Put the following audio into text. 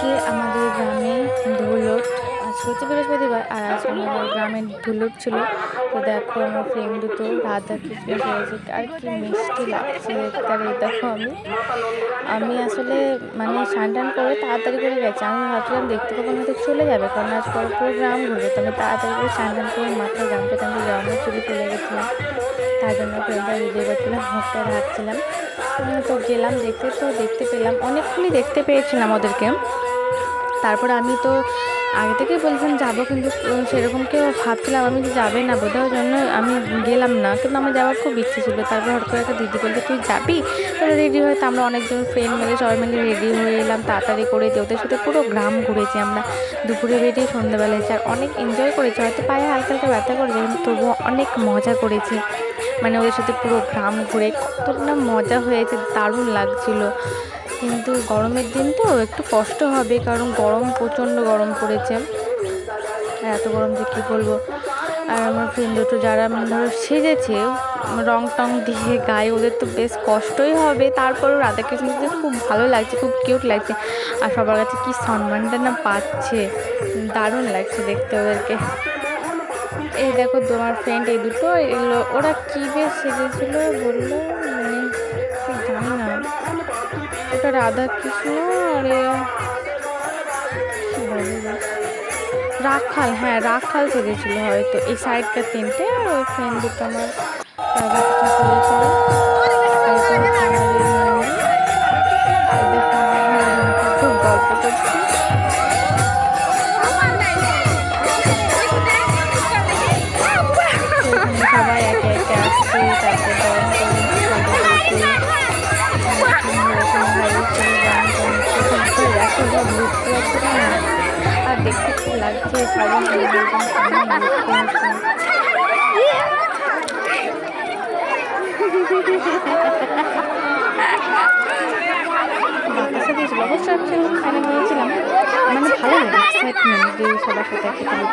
আজকে আমাদের গ্রামে ধুলট, আজকে হচ্ছে বৃহস্পতিবার, আর আজকে আমাদের গ্রামে ধুলট ছিল। তো দেখো আমার ফ্রেন্ড দুটো রাধা কৃষ্ণ সেরেছে, আর কি মিষ্টি লাগছে দেখতে। আর এই দেখো আমি আসলে মানে স্নান টান করে তাড়াতাড়ি করে গেছি। আমি ভাবছিলাম দেখতে পাবো না, তো চলে যাবে, কারণ আজ পরে পুরো গ্রাম ঘুরবে। তো আমি তাড়াতাড়ি করে স্নান টান করে মাথায় গামছা টামছা জড়ানোর চলে চলে গেছিলাম। তার জন্য ফ্রেন্ডটা ভিডিও করছিলাম, মুখটা ঢাকছিলাম। তো গেলাম দেখতে, তো দেখতে পেলাম অনেকক্ষণই দেখতে পেয়েছিলাম ওদেরকে। তারপরে আমি তো আগে থেকেই বলছিলাম যাবো, কিন্তু সেরকম কেউ ভাবছিলাম আমি যে যাবে না বোধহয়, ওই জন্য আমি গেলাম না। কিন্তু আমার যাওয়ার খুব ইচ্ছে ছিল। তারপর হঠাৎ করে একটা দিদি বলতে তুই যাবি, তাহলে রেডি হয়ে, তো আমরা অনেকজন ফ্রেন্ড মিলে সবাই মিলে রেডি হয়ে এলাম তাড়াতাড়ি করে। ওদের সাথে পুরো গ্রাম ঘুরেছি আমরা, দুপুরে বেরিয়ে সন্ধ্যাবেলা এসে। আর অনেক এনজয় করেছি, হয়তো পায়ে হালকা হালকা ব্যথা করেছে, কিন্তু তবুও অনেক মজা করেছি। মানে ওদের সাথে পুরো গ্রাম ঘুরে কতটা মজা হয়েছে, দারুণ লাগছিল। কিন্তু গরমের দিন তো একটু কষ্ট হবে, কারণ গরম, প্রচণ্ড গরম পড়েছে। আর এত গরম যে কী বলবো। আর আমার ফ্রেন্ড দুটো যারা মানে ধরো সেজেছে রং টং দিয়ে গায়ে, ওদের তো বেশ কষ্টই হবে। তারপরেও রাধাকৃষ্ণকে খুব ভালো লাগছে, খুব কিউট লাগছে। আর সবার কাছে কী সম্মানটা না পাচ্ছে, দারুণ লাগছে দেখতে ওদেরকে। এই দেখো তোমার ফ্রেন্ড এই দুটো এগুলো, ওরা কী বেশ সেজেছিলো বললো, মানে ঠিক জানি না। ওটা রাধা কৃষ্ণ আর রাখাল, হ্যাঁ রাখাল সেজেছিল হয়তো। এই সাইডটা তিনটে, আর ওই ফ্রেন্ড দুটো আমার রাধা কৃষ্ণ সেজেছিল। খুব গল্প করছি। সবাই একে একে আসছে, তারপর গরম আর দেখতে খুব লাগছে সবাই বাতাসে দিয়েছিল। অবশ্য আমি সেরকম খানা নিয়েছিলাম, মানে ভালো লাগে এক্সাইটমেন্ট যে সবার সাথে একসাথে